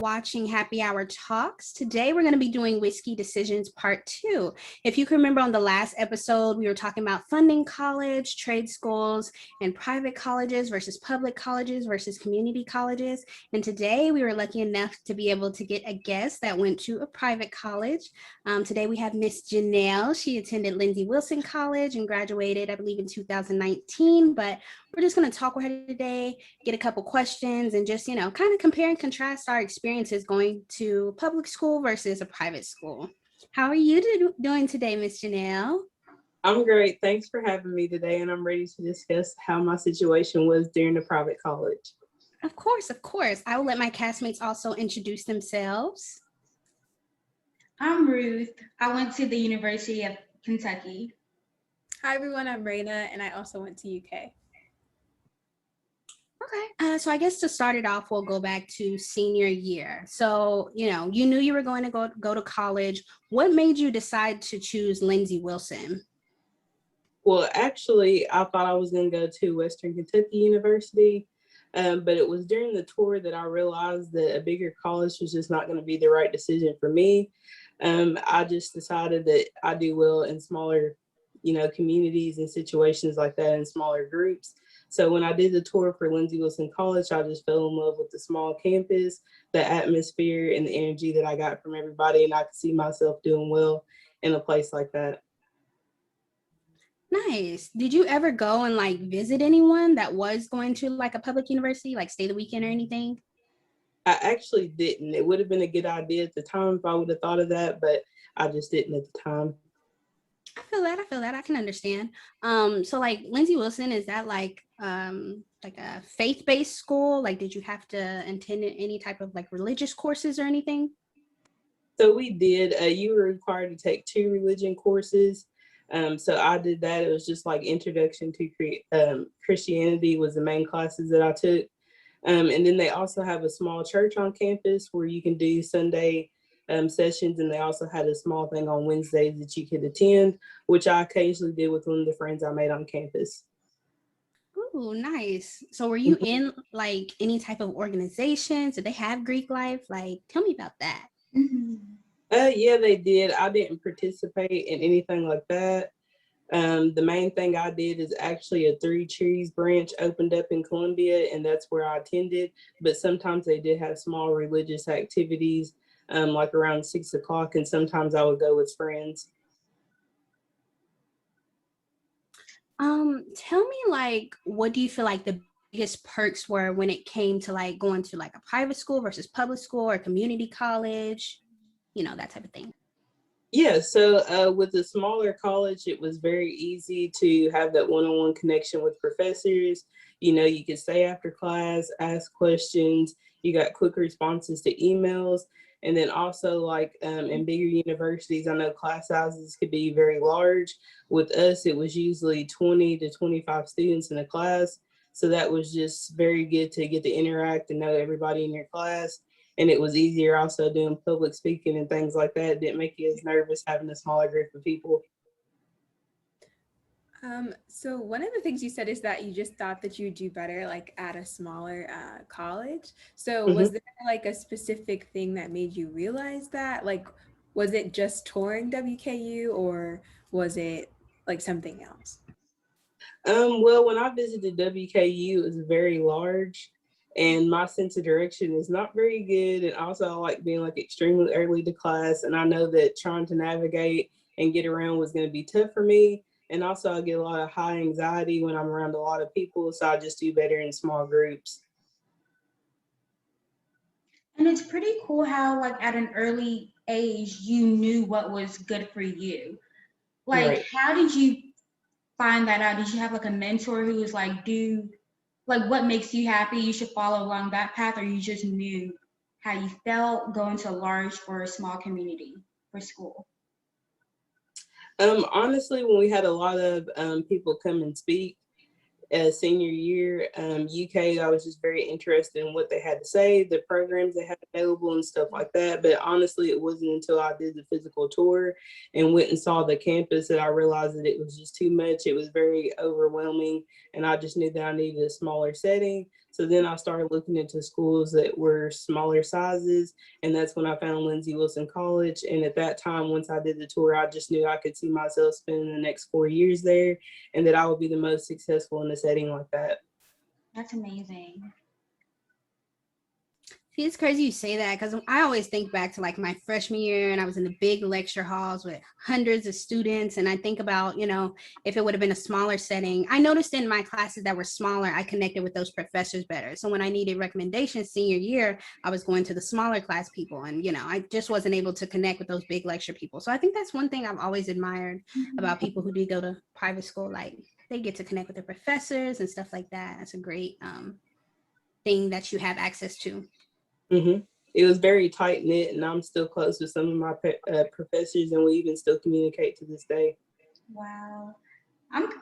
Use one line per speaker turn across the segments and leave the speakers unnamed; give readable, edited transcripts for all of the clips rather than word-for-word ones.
watching Happy Hour Talks. Today, we're going to be doing Whiskey Decisions Part 2. If you can remember on the last episode, we were talking about funding college, trade schools, and private colleges versus public colleges versus community colleges. And today, we were lucky enough to be able to get a guest that went to a private college. Today, we have Miss Janell. She attended Lindsey Wilson College and graduated, I believe, in 2019. But we're just going to talk with her today, get a couple questions, and just, kind of compare and contrast our experiences going to public school versus a private school. How are you doing today, Miss Janell?
I'm great. Thanks for having me today, and I'm ready to discuss how my situation was during the private college.
Of course. I will let my castmates also introduce themselves.
I'm Ruth. I went to the University of Kentucky.
Hi, everyone. I'm Raina, and I also went to UK.
Okay, so I guess to start it off, we'll go back to senior year. So, you knew you were going to go to college. What made you decide to choose Lindsey Wilson?
Well, actually, I thought I was going to go to Western Kentucky University, but it was during the tour that I realized that a bigger college was just not going to be the right decision for me. I just decided that I do well in smaller, communities and situations like that in smaller groups. So when I did the tour for Lindsey Wilson College, I just fell in love with the small campus, the atmosphere, and the energy that I got from everybody. And I could see myself doing well in a place like that.
Nice. Did you ever go and visit anyone that was going to a public university, stay the weekend or anything?
I actually didn't. It would have been a good idea at the time if I would have thought of that, but I just didn't at the time.
I feel that. I can understand. So Lindsey Wilson, is that like a faith-based school? Did you have to attend any type of religious courses or anything?
So we did. You were required to take 2 religion courses. So I did that. It was just introduction to Christianity was the main classes that I took. And then they also have a small church on campus where you can do Sunday sessions, and they also had a small thing on Wednesdays that you could attend, which I occasionally did with one of the friends I made on campus.
Ooh, nice. So were you in any type of organizations? Did they have Greek life? Tell me about that.
Mm-hmm.
Yeah, they did. I didn't participate in anything like that. The main thing I did is actually a 3 Trees branch opened up in Columbia, and that's where I attended. But sometimes they did have small religious activities, around 6 o'clock, and sometimes I would go with friends.
Tell me what do you feel the biggest perks were when it came to going to a private school versus public school or community college, that type of thing?
Yeah, so with the smaller college, it was very easy to have that one-on-one connection with professors. You could stay after class, ask questions. You got quick responses to emails. And then also in bigger universities, I know class sizes could be very large. With us, it was usually 20 to 25 students in a class. So that was just very good to get to interact and know everybody in your class. And it was easier also doing public speaking and things like that. It didn't make you as nervous having a smaller group of people.
So one of the things you said is that you just thought that you'd do better at a smaller college. So was there a specific thing that made you realize that? Was it just touring WKU, or was it something else?
Well, when I visited WKU, it was very large, and my sense of direction is not very good. And also I like being extremely early to class. And I know that trying to navigate and get around was going to be tough for me. And also I get a lot of high anxiety when I'm around a lot of people. So I just do better in small groups.
And it's pretty cool how at an early age, you knew what was good for you.
Right.
How did you find that out? Did you have a mentor who was what makes you happy? You should follow along that path, or you just knew how you felt going to a large or a small community for school?
Honestly, when we had a lot of people come and speak senior year, UK, I was just very interested in what they had to say, the programs they had available and stuff like that. But honestly, it wasn't until I did the physical tour and went and saw the campus that I realized that it was just too much. It was very overwhelming, and I just knew that I needed a smaller setting. So then I started looking into schools that were smaller sizes, and that's when I found Lindsey Wilson College. And at that time, once I did the tour, I just knew I could see myself spending the next 4 years there, and that I would be the most successful in a setting like that.
That's amazing.
See, it's crazy you say that because I always think back to like my freshman year and I was in the big lecture halls with hundreds of students. And I think about, if it would have been a smaller setting, I noticed in my classes that were smaller, I connected with those professors better. So when I needed recommendations senior year, I was going to the smaller class people and, I just wasn't able to connect with those big lecture people. So I think that's one thing I've always admired about people who do go to private school. Like they get to connect with their professors and stuff like that. That's a great thing that you have access to.
Mm-hmm. It was very tight knit, and I'm still close with some of my professors, and we even still communicate to this day.
Wow.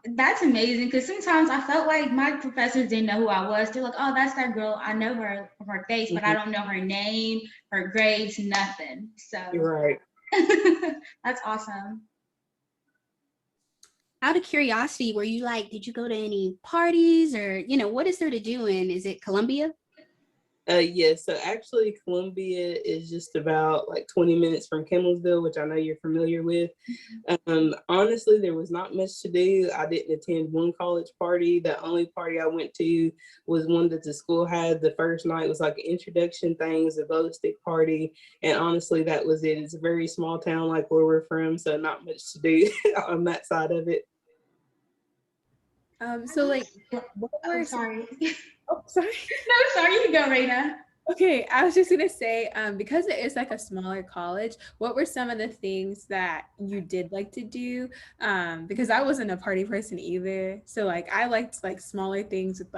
That's amazing, because sometimes I felt like my professors didn't know who I was. They're like, oh, that's that girl. I know her from her face, but I don't know her name, her grades, nothing. So
you're right.
That's awesome.
Out of curiosity, were you did you go to any parties or, what is there to do is it Columbia?
Yes, so actually Columbia is just about 20 minutes from Campbellsville, which I know you're familiar with. Honestly, there was not much to do. I didn't attend one college party. The only party I went to was one that the school had. The first night was like an introduction thing, it was a glow stick party. And honestly, that was it. It's a very small town like where we're from, so not much to do on that side of it.
So what were
sorry.
Oh, sorry.
No, sorry, you can go, Raina.
Okay, I was just gonna say, because it is like a smaller college, what were some of the things that you did like to do? Because I wasn't a party person either. So I liked smaller things with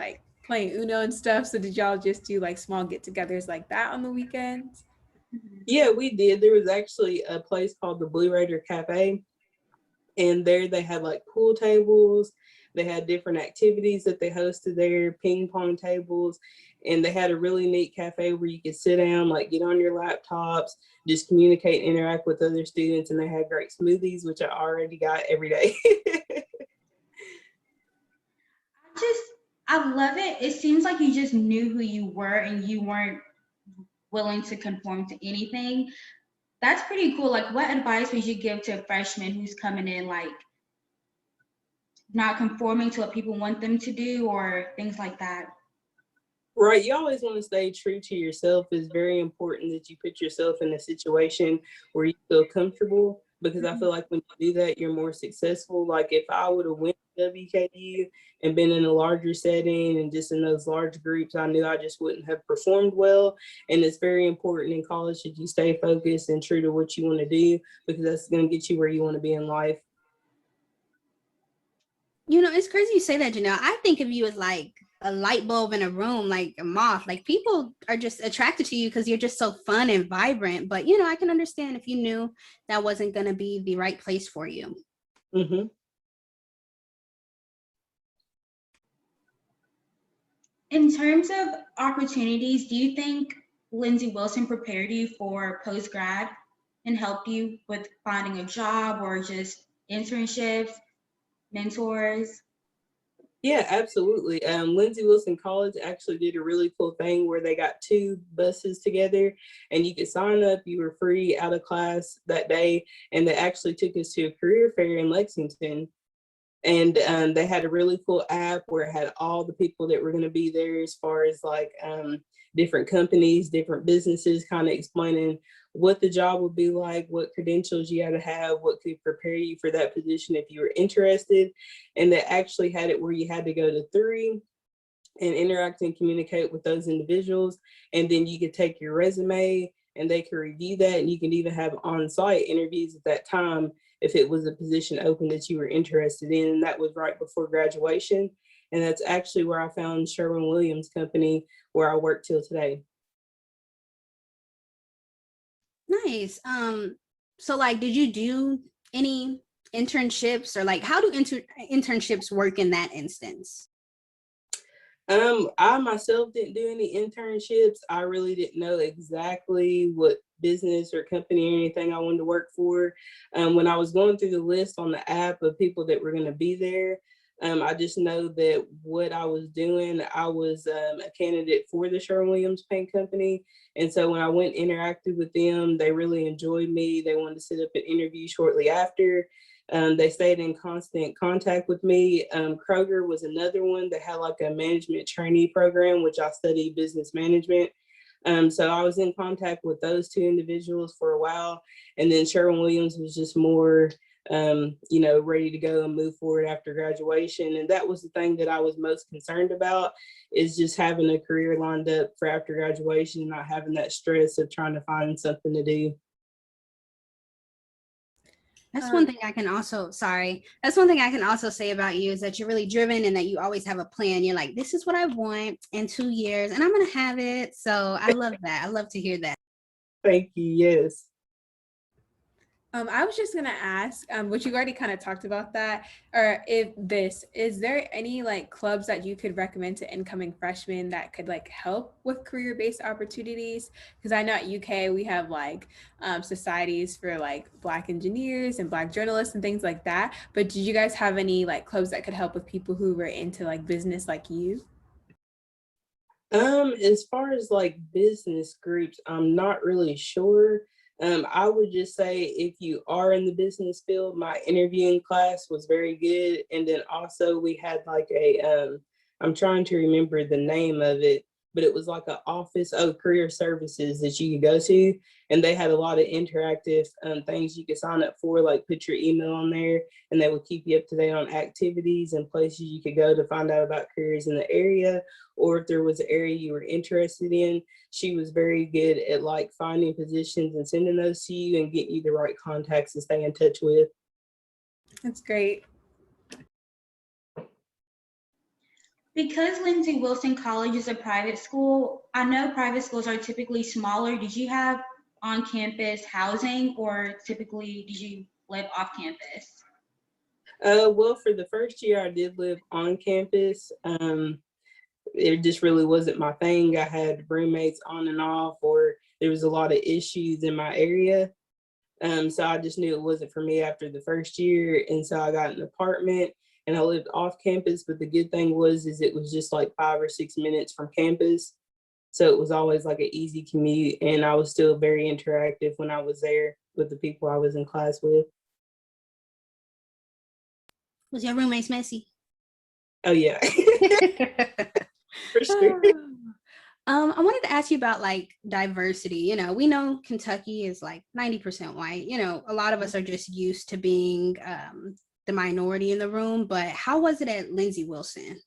playing Uno and stuff. So did y'all just do small get-togethers like that on the weekends?
Yeah, we did. There was actually a place called the Blue Raider Cafe, and there they had pool tables. They had different activities that they hosted there, ping pong tables, and they had a really neat cafe where you could sit down, get on your laptops, just communicate, interact with other students, and they had great smoothies, which I already got every day.
I love it. It seems like you just knew who you were and you weren't willing to conform to anything. That's pretty cool. What advice would you give to a freshman who's coming in not conforming to what people want them to do or things like that?
Right. You always want to stay true to yourself. It's very important that you put yourself in a situation where you feel comfortable, because I feel like when you do that, you're more successful. If I would have went to WKU and been in a larger setting and just in those large groups, I knew I just wouldn't have performed well. And it's very important in college that you stay focused and true to what you want to do, because that's going to get you where you want to be in life.
It's crazy you say that, Janelle. I think of you as a light bulb in a room, like a moth. People are just attracted to you because you're just so fun and vibrant. But, I can understand if you knew that wasn't going to be the right place for you.
Mm-hmm.
In terms of opportunities, do you think Lindsey Wilson prepared you for post-grad and helped you with finding a job or just internships, mentors?
Yeah, absolutely. Lindsey Wilson College actually did a really cool thing where they got 2 buses together, and you could sign up. You were free out of class that day, and they actually took us to a career fair in Lexington. And they had a really cool app where it had all the people that were going to be there, as far as different companies, different businesses, kind of explaining what the job would be like, what credentials you had to have, what could prepare you for that position if you were interested. And they actually had it where you had to go to 3 and interact and communicate with those individuals. And then you could take your resume and they could review that. And you can even have on-site interviews at that time if it was a position open that you were interested in. And that was right before graduation. And that's actually where I found Sherwin-Williams Company, where I work till today.
Nice. So did you do any internships, or how do internships work in that instance?
I myself didn't do any internships. I really didn't know exactly what business or company or anything I wanted to work for. When I was going through the list on the app of people that were going to be there, I just know that what I was doing, I was a candidate for the Sherwin-Williams Paint Company. And so when I went interacted with them, they really enjoyed me. They wanted to set up an interview shortly after. They stayed in constant contact with me. Kroger was another one that had like a management trainee program, which I studied business management. So I was in contact with those two individuals for a while. And then Sherwin-Williams was just more ready to go and move forward after graduation. And that was the thing that I was most concerned about, is just having a career lined up for after graduation and not having that stress of trying to find something to do.
That's one thing I can also say about you, is that you're really driven and that you always have a plan. You're like, this is what I want in 2 years and I'm going to have it. So I love that. I love to hear that.
Thank you. Yes.
I was just gonna ask, which you already kind of talked about that, or is there any like clubs that you could recommend to incoming freshmen that could like help with career-based opportunities? Because I know at UK we have like societies for like Black engineers and Black journalists and things like that. But did you guys have any like clubs that could help with people who were into like business like you?
As far as like business groups, I'm not really sure. I would just say if you are in the business field, my interviewing class was very good. And then also we had like I'm trying to remember the name of it, but it was like an office of career services that you could go to. And they had a lot of interactive things you could sign up for, like put your email on there, and they would keep you up to date on activities and places you could go to find out about careers in the area, or if there was an area you were interested in. She was very good at like finding positions and sending those to you and getting you the right contacts to stay in touch with.
That's great.
Because Lindsey Wilson College is a private school, I know private schools are typically smaller. Did you have on-campus housing, or typically did you live off campus?
Well, for the first year, I did live on campus. It just really wasn't my thing. I had roommates on and off, or there was a lot of issues in my area. So I just knew it wasn't for me after the first year. And so I got an apartment and I lived off campus. But the good thing was, it was just like 5 or 6 minutes from campus. So it was always like an easy commute. And I was still very interactive when I was there with the people I was in class with.
Was your roommates messy?
Oh, yeah. For sure.
I wanted to ask you about like diversity. We know Kentucky is like 90% white. A lot of us are just used to being the minority in the room, but how was it at Lindsey Wilson?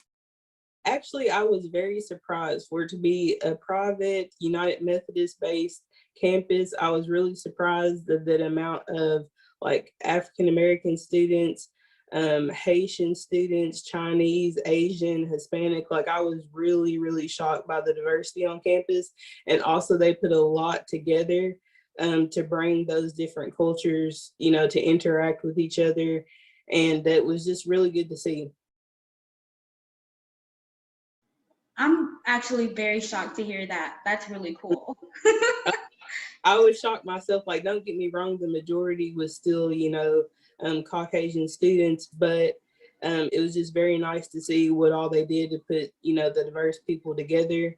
Actually, I was very surprised for it to be a private United Methodist based campus. I was really surprised that the amount of like African American students, Haitian students, Chinese, Asian, Hispanic. Like I was really, really shocked by the diversity on campus. And also they put a lot together to bring those different cultures, to interact with each other. And that was just really good to see.
I'm actually very shocked to hear that. That's really cool.
I was shocked myself. Like, don't get me wrong, the majority was still, Caucasian students, but it was just very nice to see what all they did to put, the diverse people together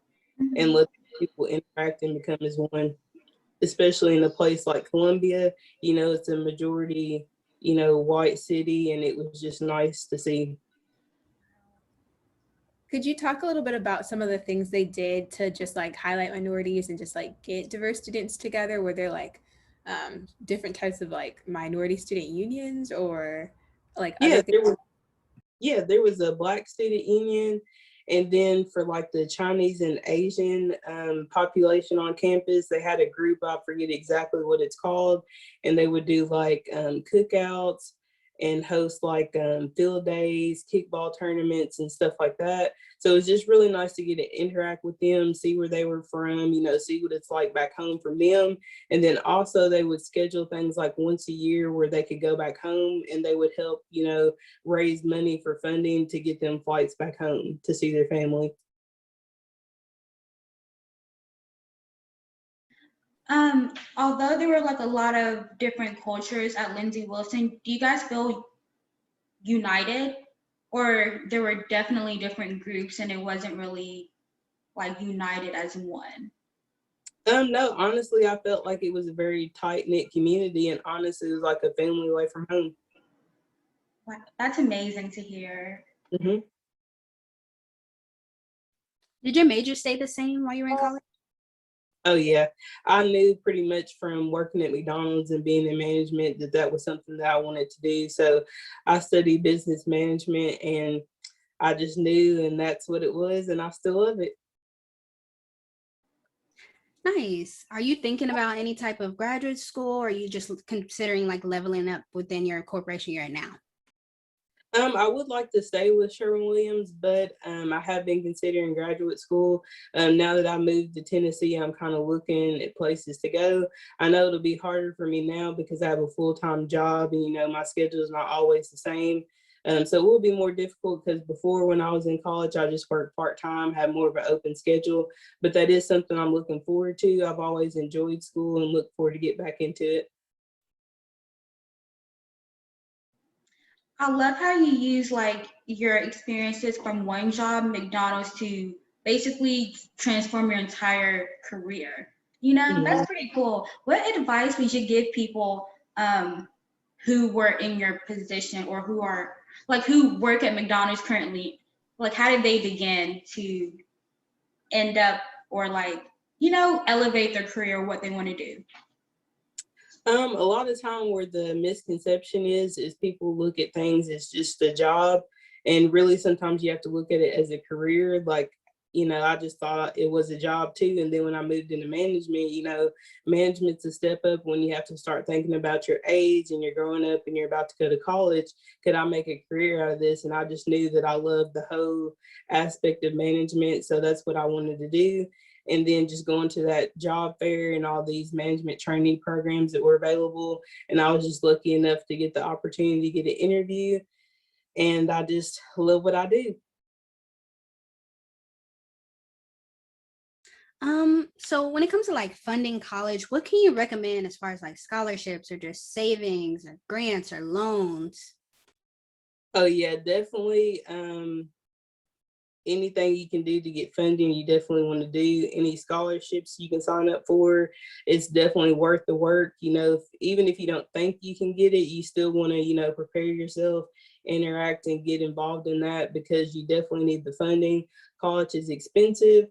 and let people interact and become as one, especially in a place like Columbia. It's a majority, white city, and it was just nice to see.
Could you talk a little bit about some of the things they did to just like highlight minorities and just like get diverse students together? Were there like different types of like minority student unions, or like other things?
There was a Black student union. And then for like the Chinese and Asian population on campus, they had a group, I forget exactly what it's called, and they would do like cookouts and host like field days, kickball tournaments and stuff like that. So it was just really nice to get to interact with them, see where they were from, see what it's like back home from them. And then also they would schedule things like once a year where they could go back home, and they would help, raise money for funding to get them flights back home to see their family.
Although there were like a lot of different cultures at Lindsey Wilson, do you guys feel united or there were definitely different groups and it wasn't really like united as one?
No, honestly, I felt like it was a very tight-knit community, and honestly, it was like a family away from home.
Wow, that's amazing to hear.
Hmm.
Did your major stay the same while you were in college?
Oh yeah, I knew pretty much from working at McDonald's and being in management that that was something that I wanted to do. So I studied business management, and I just knew, and that's what it was, and I still love it.
Nice. Are you thinking about any type of graduate school, or are you just considering like leveling up within your corporation you're at now?
I would like to stay with Sherwin-Williams, but I have been considering graduate school. Now that I moved to Tennessee, I'm kind of looking at places to go. I know it'll be harder for me now because I have a full-time job, and my schedule is not always the same. So it will be more difficult because before, when I was in college, I just worked part-time, had more of an open schedule. But that is something I'm looking forward to. I've always enjoyed school and look forward to get back into it.
I love how you use like your experiences from one job, McDonald's, to basically transform your entire career.
Mhm.
That's pretty cool. What advice would you give people who were in your position or who work at McDonald's currently? Like, how did they begin to end up or elevate their career, what they want to do?
A lot of time where the misconception is people look at things as just a job, and really sometimes you have to look at it as a career. Like, I just thought it was a job too. And then when I moved into management, management's a step up when you have to start thinking about your age and you're growing up and you're about to go to college. Could I make a career out of this? And I just knew that I loved the whole aspect of management. So that's what I wanted to do. And then just going to that job fair and all these management training programs that were available. And I was just lucky enough to get the opportunity to get an interview. And I just love what I do.
So when it comes to like funding college, what can you recommend as far as like scholarships or just savings or grants or loans?
Oh yeah, definitely. Anything you can do to get funding, you definitely want to do. Any scholarships you can sign up for, it's definitely worth the work. Even if you don't think you can get it, you still want to, prepare yourself, interact, and get involved in that because you definitely need the funding. College is expensive.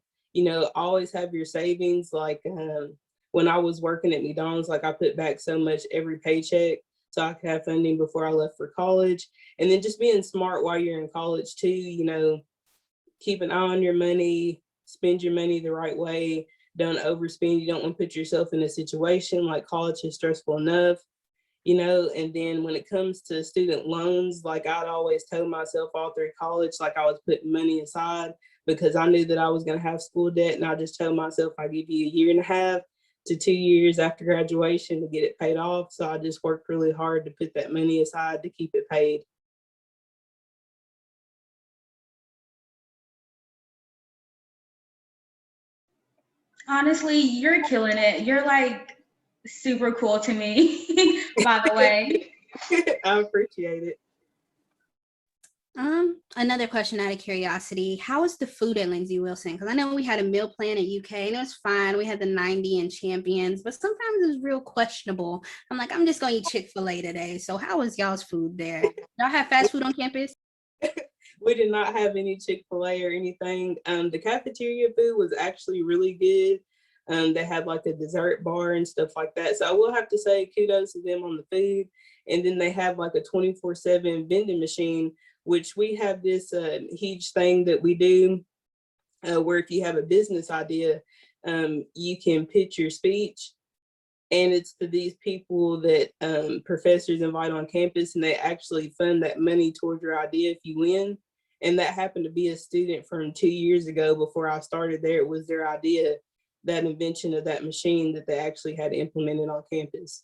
Always have your savings. Like when I was working at McDonald's, like I put back so much every paycheck so I could have funding before I left for college. And then just being smart while you're in college too, keep an eye on your money, spend your money the right way, don't overspend. You don't want to put yourself in a situation like college is stressful enough. And then when it comes to student loans, like I'd always tell myself all through college, like I was putting money aside because I knew that I was going to have school debt. And I just told myself I give you a year and a half to 2 years after graduation to get it paid off. So I just worked really hard to put that money aside to keep it paid.
Honestly, you're killing it. You're like super cool to me, by the way.
I appreciate it.
Another question out of curiosity, how was the food at Lindsey Wilson? Because I know we had a meal plan at UK and it was fine. We had the 90 and champions, but sometimes it was real questionable. I'm like, I'm just gonna eat Chick-fil-A today. So how was y'all's food there? Y'all have fast food on campus?
We did not have any Chick-fil-A or anything. The cafeteria food was actually really good. They had like a dessert bar and stuff like that. So I will have to say kudos to them on the food. And then they have like a 24/7 vending machine, which we have this huge thing that we do where if you have a business idea, you can pitch your speech. And it's to these people that professors invite on campus, and they actually fund that money towards your idea if you win. And that happened to be a student from 2 years ago before I started there. It was their idea, that invention of that machine that they actually had implemented on campus.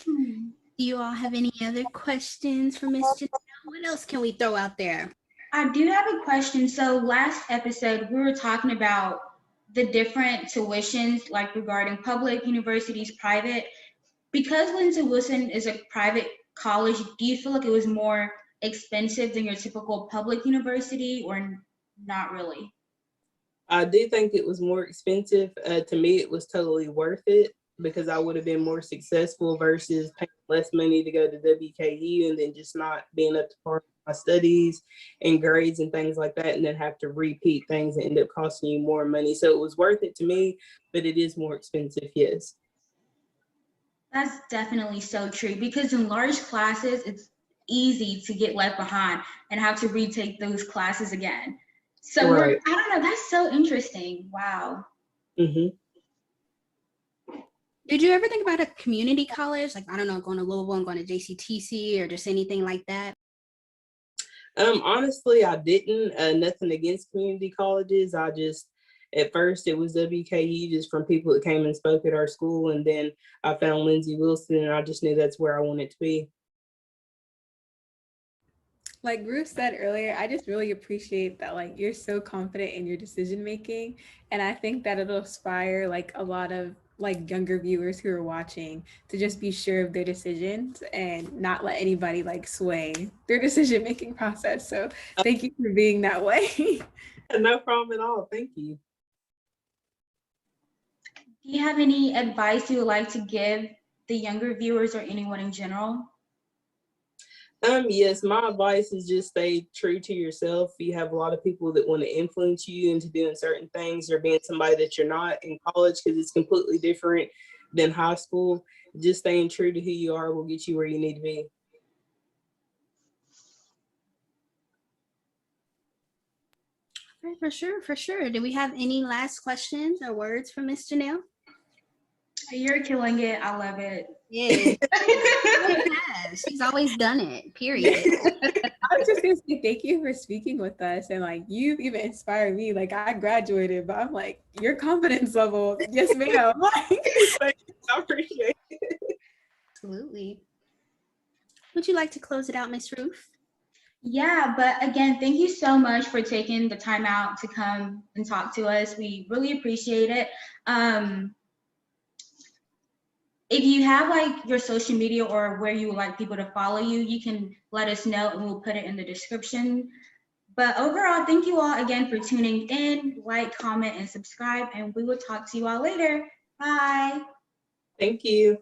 Do you all have any other questions for Miss Janell? What else can we throw out there?
I do have a question. So last episode, we were talking about the different tuitions, like regarding public universities, private. Because Lindsey Wilson is a private college, do you feel like it was more expensive than your typical public university, or not really?
I do think it was more expensive. To me, it was totally worth it because I would have been more successful versus paying less money to go to WKU and then just not being up to par with my studies and grades and things like that, and then have to repeat things and end up costing you more money. So it was worth it to me, but it is more expensive, yes.
That's definitely so true, because in large classes, it's easy to get left behind and have to retake those classes again. So
Right.
I don't know, that's so interesting. Wow.
Mm-hmm.
Did you ever think about a community college? Like, I don't know, going to Louisville and going to JCTC or just anything like that?
Honestly, I didn't. Nothing against community colleges. I just, at first, it was WKU just from people that came and spoke at our school. And then I found Lindsey Wilson, and I just knew that's where I wanted to be.
Like Ruth said earlier, I just really appreciate that, like, you're so confident in your decision making. And I think that it'll inspire like a lot of like younger viewers who are watching to just be sure of their decisions and not let anybody like sway their decision making process. So thank you for being that way.
No problem at all. Thank you.
Do you have any advice you would like to give the younger viewers or anyone in general?
Yes, my advice is just stay true to yourself. You have a lot of people that want to influence you into doing certain things or being somebody that you're not in college, because it's completely different than high school. Just staying true to who you are will get you where you need to be.
For sure, for sure. Do we have any last questions or words from Miss Janell?
You're killing it. I love it.
Yeah, she's always done it, period.
I was just gonna say thank you for speaking with us, and like you've even inspired me. Like I graduated, but I'm like your confidence level, yes ma'am.
I appreciate it.
Absolutely. Would you like to close it out, Miss Ruth?
Yeah, but again, thank you so much for taking the time out to come and talk to us. We really appreciate it. If you have like your social media or where you would like people to follow you, you can let us know and we'll put it in the description. But overall, thank you all again for tuning in. Like, comment, and subscribe, and we will talk to you all later. Bye.
Thank you.